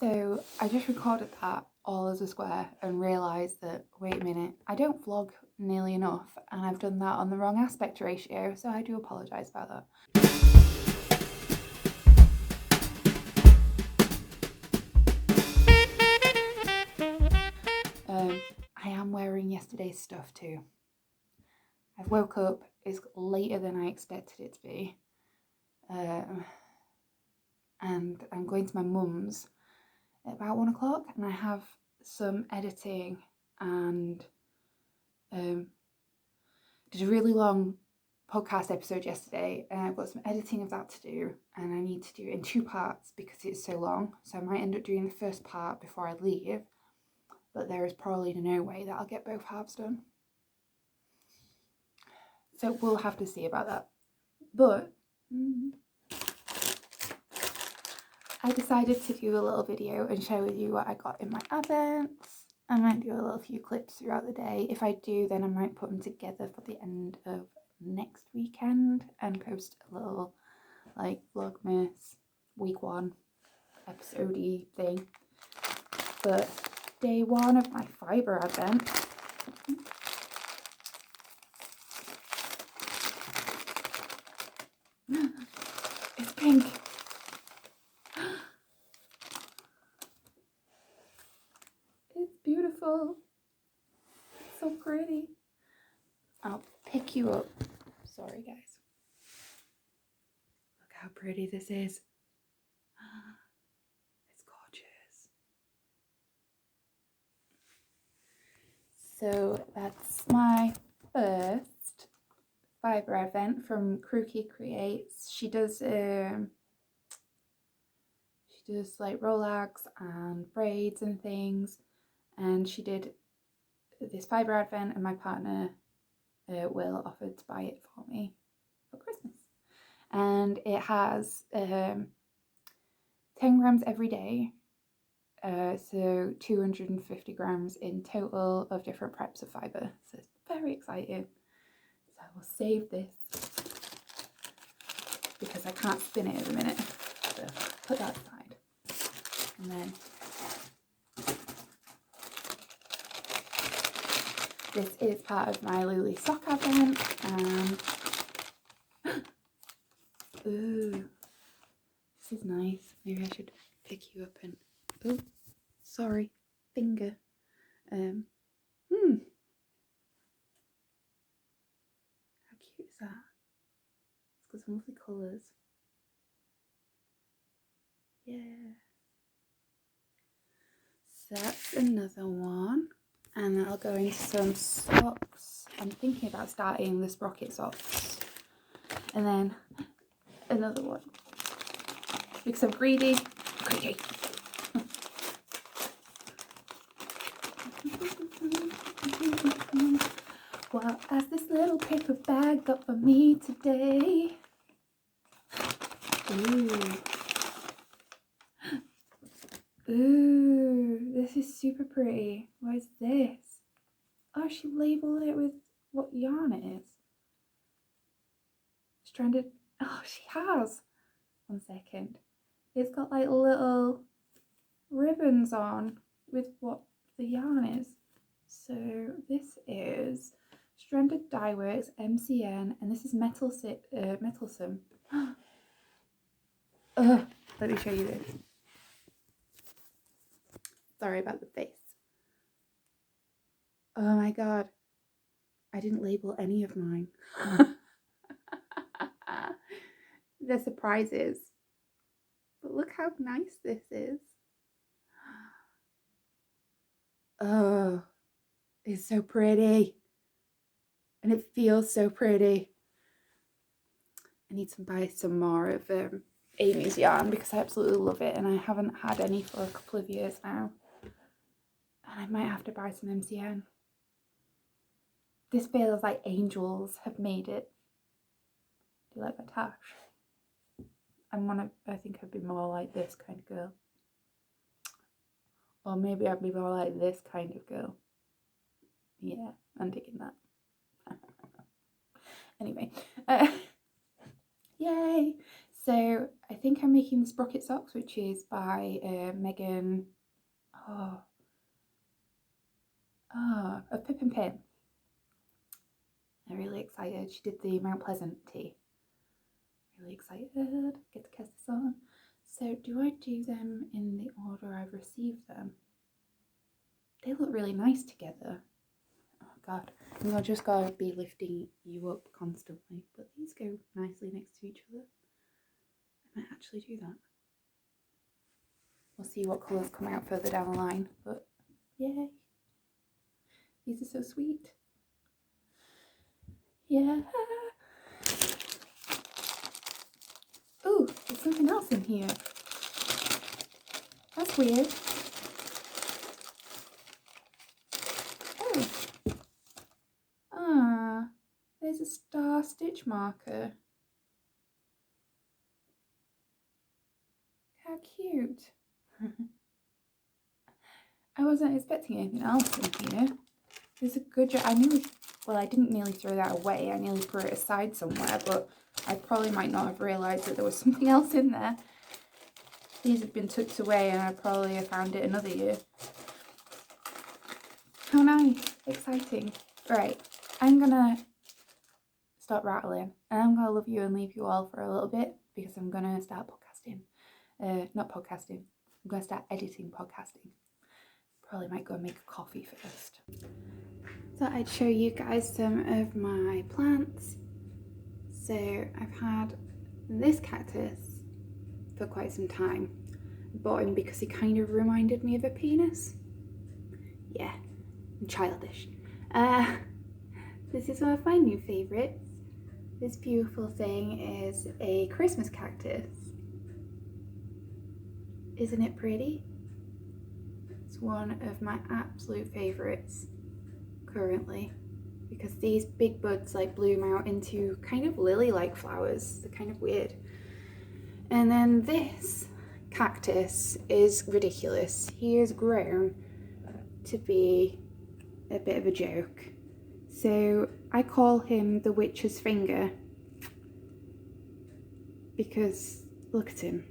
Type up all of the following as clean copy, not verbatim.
So I just recorded that all as a square and realised that, wait a minute, I don't vlog nearly enough and I've done that on the wrong aspect ratio, so I do apologise about that. I am wearing yesterday's stuff too. I woke up, it's later than I expected it to be, and I'm going to my mum's at about 1 o'clock, and I have some editing and did a really long podcast episode yesterday, and I've got some editing of that to do, and I need to do it in 2 parts because it's so long, so I might end up doing the first part before I leave, but there is probably no way that I'll get both halves done. So we'll have to see about that. But I decided to do a little video and share with you what I got in my advents. I might do a little few clips throughout the day. If I do, then I might put them together for the end of next weekend and post a little like Vlogmas week 1 episode-y thing. But day 1 of my Fibre advent. It's pink. It's beautiful. It's so pretty. I'll pick you up. Sorry, guys. Look how pretty this is. It's gorgeous. So that's my first Fibre advent from Crooky Creates. She does like rollags and braids and things, and she did this Fibre advent, and my partner Will offered to buy it for me for Christmas, and it has 10 grams every day, so 250 grams in total of different preps of fibre, so it's very exciting. So I will save this because I can't spin it at the minute, so put that aside. And then this is part of my Louleigh sock advent, and ooh, this is nice. Maybe I should pick you up and oh, sorry, finger. How cute is that? It's got some lovely colours. Yeah. So that's another one, and I'll go into some socks. I'm thinking about starting the Sprocket socks, and then another one because I'm greedy. What has this little paper bag got for me today? Ooh, this is super pretty. What is this? Oh, she labelled it with what yarn it is. Stranded. Oh, she has. 1 second. It's got like little ribbons on with what the yarn is. So this is Stranded Dye Works MCN, and this is Metalsome. Let me show you this. Sorry about the face. Oh my god. I didn't label any of mine. They're surprises. But look how nice this is. Oh, it's so pretty. And it feels so pretty. I need to buy some more of Amy's yarn because I absolutely love it, and I haven't had any for a couple of years now. And I might have to buy some MCN. This feels like angels have made it. Do you like my tash? I think I'd be more like this kind of girl. Or maybe I'd be more like this kind of girl. Yeah, I'm digging that. Anyway, yay! So I think I'm making the Sprocket socks, which is by Meghan. Of Pip and Pin. I'm really excited. She did the Mount Pleasant tea. Really excited. Get to cast this on. So do I do them in the order I've received them? They look really nice together. Oh god, and I'll just gotta be lifting you up constantly. But these go nicely next to each other. I might actually do that. We'll see what colours come out further down the line. But yay. These are so sweet. Yeah. Ooh, there's something else in here. That's weird. Oh. There's a star stitch marker. How cute. I wasn't expecting anything else in here. There's a good job. I didn't nearly throw that away. I nearly put it aside somewhere, but I probably might not have realised that there was something else in there. These have been tucked away and I probably have found it another year. How nice. Exciting. Right. I'm going to stop rattling and I'm going to love you and leave you all for a little bit because I'm going to start podcasting. Not podcasting. I'm going to start editing podcasting. Probably might go and make a coffee first. Thought I'd show you guys some of my plants. So I've had this cactus for quite some time. I bought him because he kind of reminded me of a penis. Yeah, I'm childish. This is one of my new favourites. This beautiful thing is a Christmas cactus. Isn't it pretty? It's one of my absolute favourites currently because these big buds like bloom out into kind of lily-like flowers. They're kind of weird. And then this cactus is ridiculous. He has grown to be a bit of a joke. So I call him the witch's finger because look at him.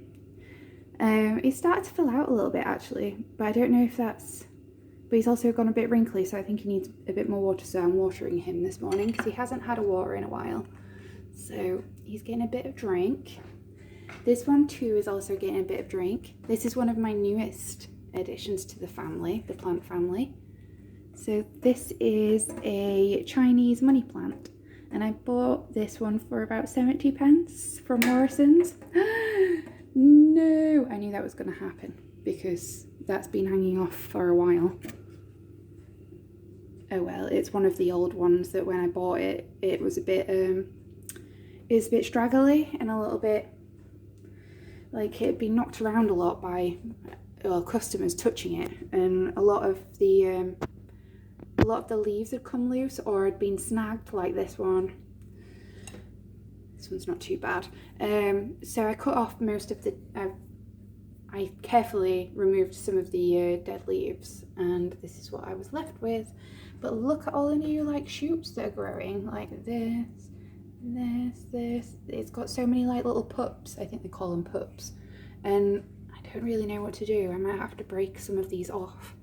He's started to fill out a little bit actually, but I don't know if that's... But he's also gone a bit wrinkly, so I think he needs a bit more water, so I'm watering him this morning because he hasn't had a water in a while. So he's getting a bit of drink. This one too is also getting a bit of drink. This is one of my newest additions to the family, the plant family. So this is a Chinese money plant. And I bought this one for about 70p from Morrison's. No, I knew that was going to happen because that's been hanging off for a while. Oh well, it's one of the old ones that when I bought it, it was a bit straggly and a little bit like it had been knocked around a lot by customers touching it, and a lot of the leaves had come loose or had been snagged, like this one. This one's not too bad. So I cut off most of the... I carefully removed some of the dead leaves, and this is what I was left with. But look at all the new like shoots that are growing, like this. It's got so many like little pups. I think they call them pups. And I don't really know what to do. I might have to break some of these off,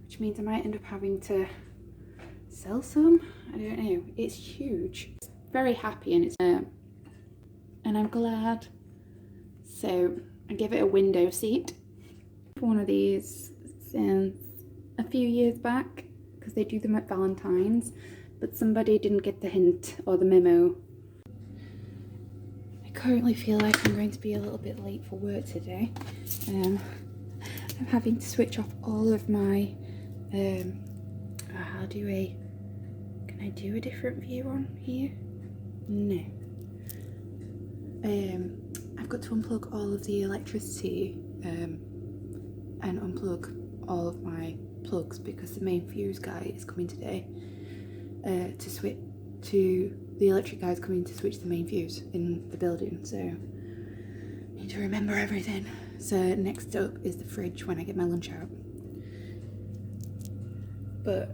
which means I might end up having to sell some. I don't know. It's huge. It's very happy and it's and I'm glad. So I give it a window seat. One of these since a few years back because they do them at Valentine's, but somebody didn't get the hint or the memo. I currently feel like I'm going to be a little bit late for work today. I'm having to switch off all of my can I do a different view on here? No. I've got to unplug all of the electricity and unplug all of my plugs because the main fuse guy is coming today the electric guy is coming to switch the main fuse in the building, so I need to remember everything. So next up is the fridge when I get my lunch out. But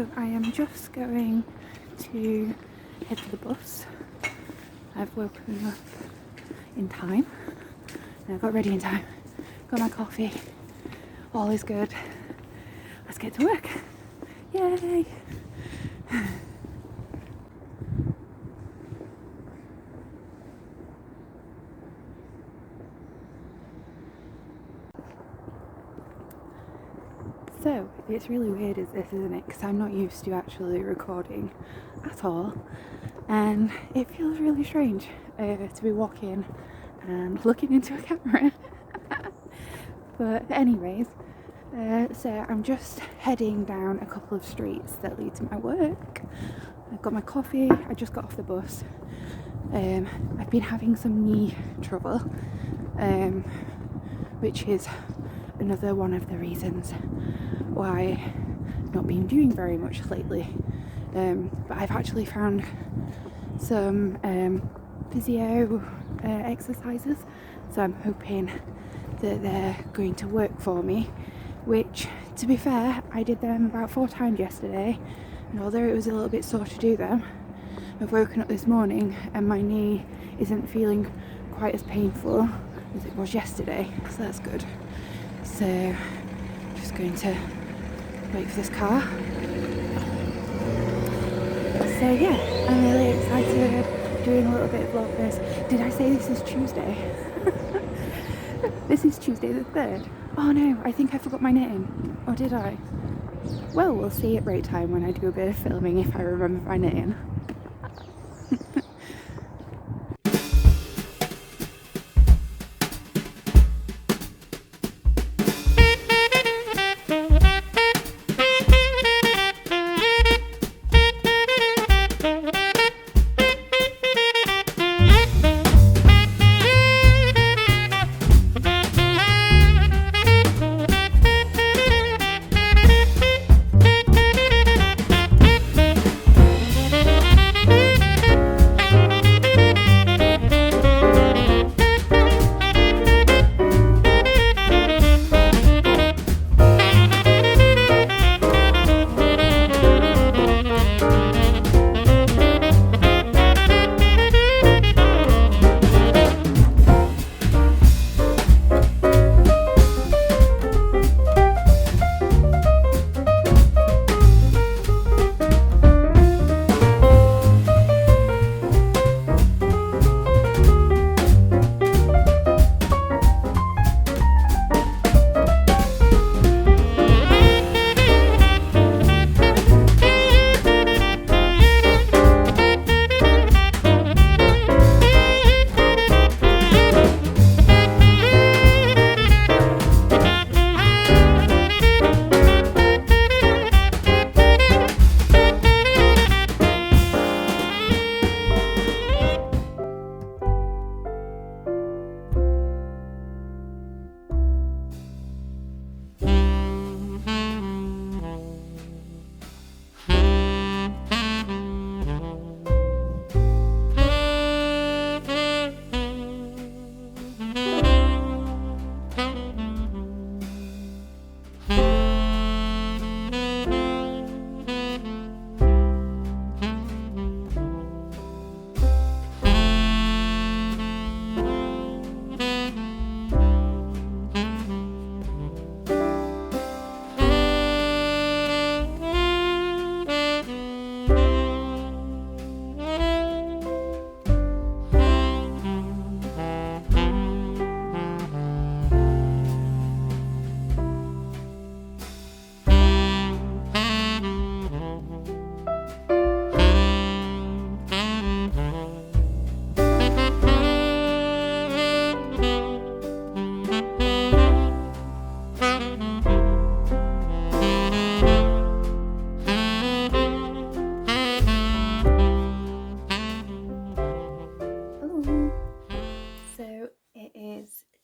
So I am just going to head to the bus. I've woken up in time and I got ready in time, got my coffee, all is good. Let's get to work. Yay! So, it's really weird as this, isn't it? Because I'm not used to actually recording at all. And it feels really strange to be walking and looking into a camera. But anyways, so I'm just heading down a couple of streets that lead to my work. I've got my coffee, I just got off the bus. I've been having some knee trouble, which is another one of the reasons why I've not been doing very much lately. But I've actually found some physio exercises, so I'm hoping that they're going to work for me, which, to be fair, I did them about 4 times yesterday, and although it was a little bit sore to do them, I've woken up this morning and my knee isn't feeling quite as painful as it was yesterday, so that's good. So just going to wait for this car. So yeah, I'm really excited, doing a little bit of Vlogmas. Did I say this is Tuesday? This is Tuesday the 3rd. Oh no, I think I forgot my knitting. Or did I? Well, we'll see at break time when I do a bit of filming if I remember my knitting.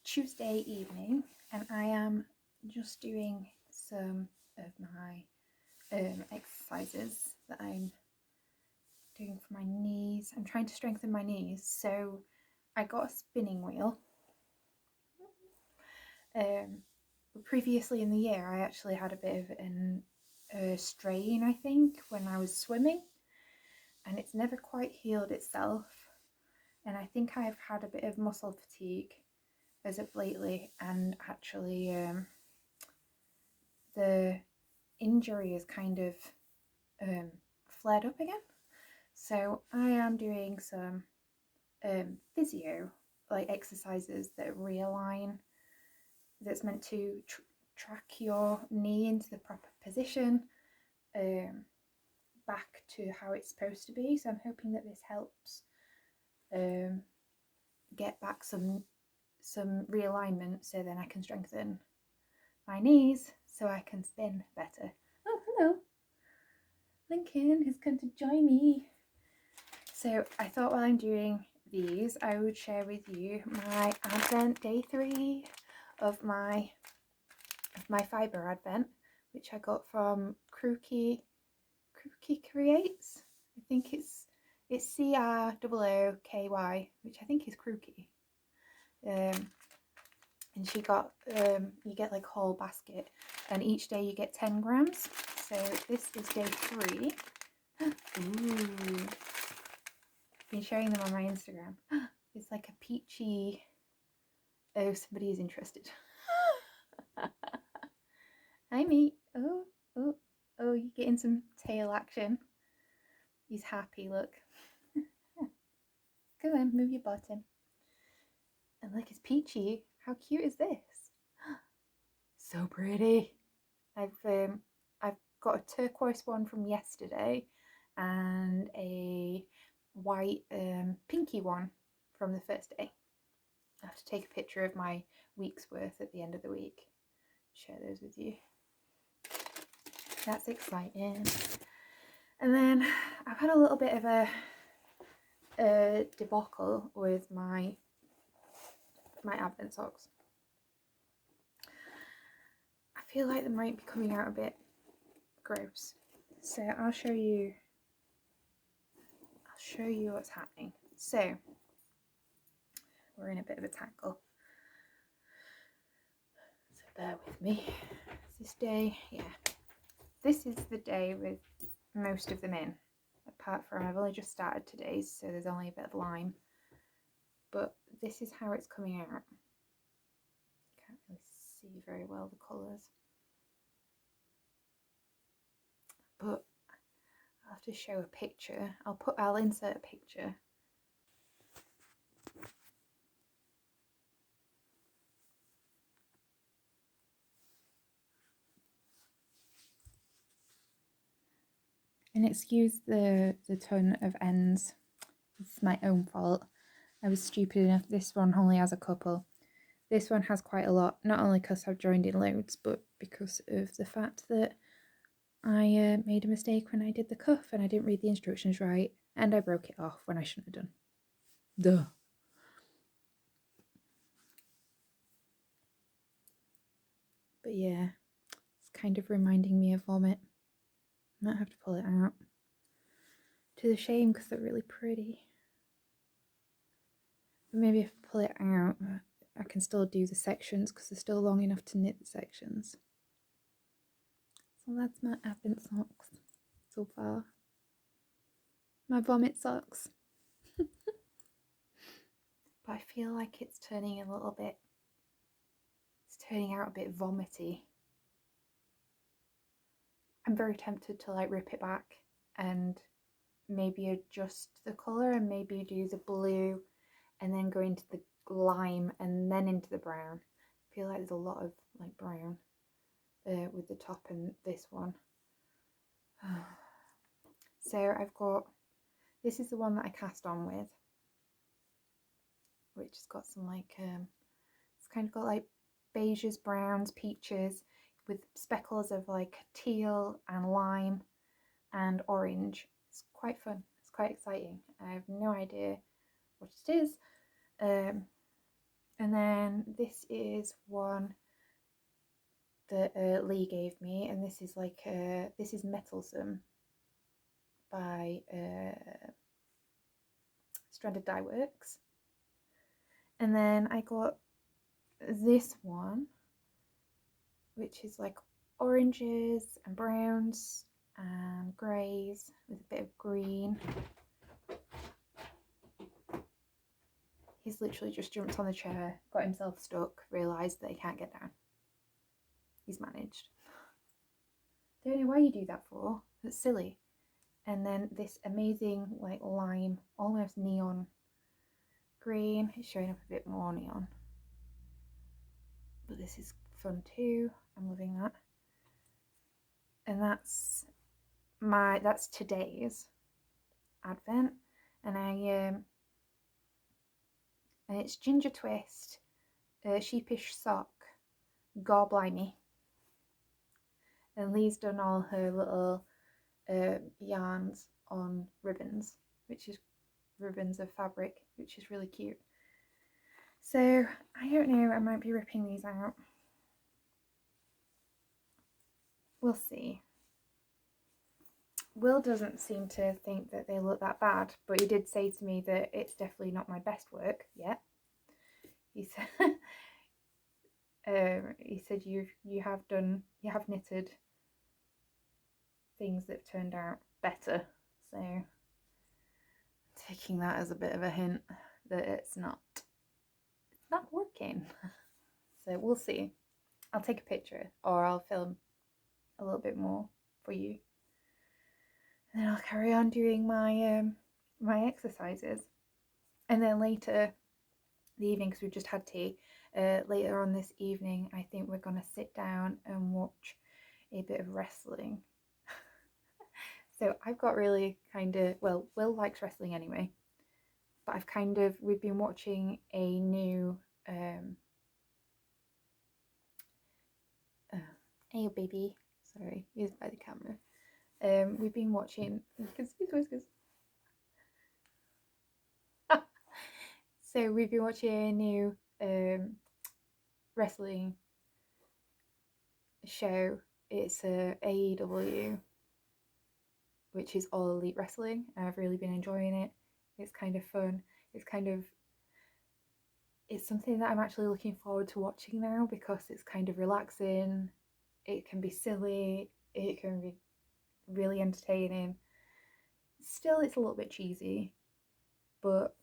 Tuesday evening and I am just doing some of my exercises that I'm doing for my knees. I'm trying to strengthen my knees, so I got a spinning wheel. Previously in the year I actually had a bit of an strain, I think, when I was swimming, and it's never quite healed itself. And I think I've had a bit of muscle fatigue as of lately, and actually the injury is kind of flared up again. So I am doing some physio, like exercises that realign, that's meant to track your knee into the proper position, back to how it's supposed to be. So I'm hoping that this helps get back some realignment, so then I can strengthen my knees so I can spin better. Oh, hello. Lincoln has come to join me. So I thought while I'm doing these, I would share with you my Advent Day 3 of my Fibre Advent, which I got from Crooky Creates. I think it's CROOKY, which I think is Crooky. And she got, you get like a whole basket, and each day you get 10 grams. So this is day 3. Ooh. I've been sharing them on my Instagram. It's like a peachy, oh, somebody is interested. Hi, mate. Oh, you're getting some tail action. He's happy, look. Go on, move your bottom. And look, it's peachy. How cute is this? So pretty. I've got a turquoise one from yesterday and a white pinky one from the first day. I have to take a picture of my week's worth at the end of the week. Share those with you. That's exciting. And then I've had a little bit of a debacle with my Advent socks. I feel like they might be coming out a bit gross. So I'll show you what's happening. So we're in a bit of a tangle. So bear with me. This day, yeah. This is the day with most of them in. Apart from, I've only just started today's, so there's only a bit of lime. But this is how it's coming out. Can't really see very well the colours. But I'll have to show a picture. I'll insert a picture. And excuse the ton of ends. It's my own fault. I was stupid enough. This one only has a couple. This one has quite a lot, not only because I've joined in loads, but because of the fact that I made a mistake when I did the cuff and I didn't read the instructions right, and I broke it off when I shouldn't have done. Duh. But yeah, it's kind of reminding me of vomit. I might have to pull it out. To the shame, because they're really pretty. But maybe if I pull it out, I can still do the sections because they're still long enough to knit the sections. So that's my Advent socks so far. My vomit socks. But I feel like it's turning a little bit, it's turning out a bit vomity. I'm very tempted to like rip it back and maybe adjust the colour and maybe do the blue and then go into the lime and then into the brown. I feel like there's a lot of like brown with the top and this one. So I've got, this is the one that I cast on with, which has got some like, it's kind of got like beiges, browns, peaches with speckles of like teal and lime and orange. It's quite fun. It's quite exciting. I have no idea what it is. And then this is one that Lee gave me, and this is like this is Metalsome by Stranded Dye Works. And then I got this one, which is like oranges and browns and greys with a bit of green. He's literally just jumped on the chair, got himself stuck, realised that he can't get down. He's managed. Don't know why you do that for. That's silly. And then this amazing like lime, almost neon green. It's showing up a bit more neon. But this is fun too. I'm loving that. And that's today's advent. And and it's ginger twist, sheepish sock, gorblimey. And Lee's done all her little yarns on ribbons, which is ribbons of fabric, which is really cute. So I don't know, I might be ripping these out. We'll see. Will doesn't seem to think that they look that bad, but he did say to me that it's definitely not my best work yet. He said, you have knitted things that turned out better. So taking that as a bit of a hint that it's not working. So we'll see. I'll take a picture or I'll film a little bit more for you. And then I'll carry on doing my my exercises. And then later the evening, because we've just had tea, later on this evening I think we're going to sit down and watch a bit of wrestling. So I've got really Will likes wrestling anyway, but we've been watching a new hey baby, sorry, he's by the camera. We've been watching, you can see his whiskers. So we've been watching a new wrestling show. It's AEW, which is All Elite Wrestling. I've really been enjoying it. It's kind of fun. It's something that I'm actually looking forward to watching now because it's kind of relaxing. It can be silly. It can be really entertaining. Still, it's a little bit cheesy, but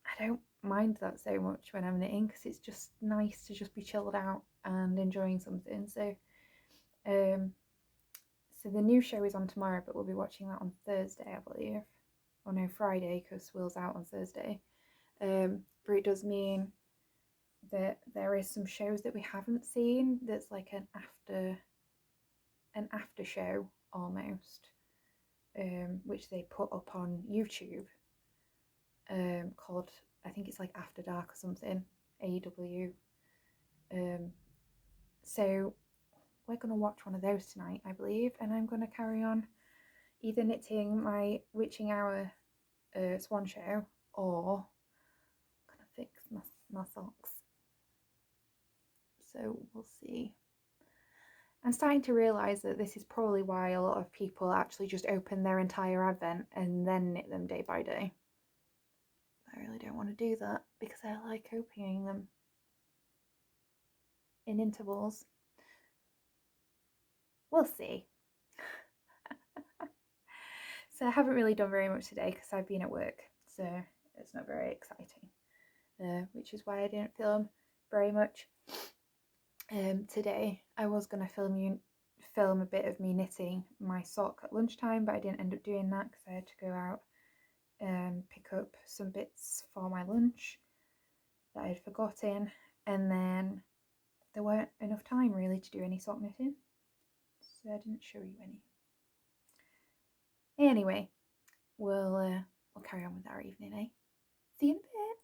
I don't mind that so much when I'm knitting because it's just nice to just be chilled out and enjoying something. So the new show is on tomorrow, but we'll be watching that on Thursday, I believe. Or no, Friday, because Will's out on Thursday. But it does mean that there is some shows that we haven't seen that's like an after show almost, which they put up on YouTube, called, I think it's like After Dark or something, AEW. So we're going to watch one of those tonight, I believe, and I'm going to carry on either knitting my Witching Hour swan show or I'm going to fix my socks. So we'll see. I'm starting to realise that this is probably why a lot of people actually just open their entire advent and then knit them day by day. I really don't want to do that because I like opening them in intervals. We'll see. So I haven't really done very much today because I've been at work, so it's not very exciting, which is why I didn't film very much today. I was going to film a bit of me knitting my sock at lunchtime, but I didn't end up doing that because I had to go out and pick up some bits for my lunch that I had forgotten, and then there weren't enough time really to do any sock knitting, so I didn't show you any. Anyway, we'll carry on with our evening, eh? See you in a bit.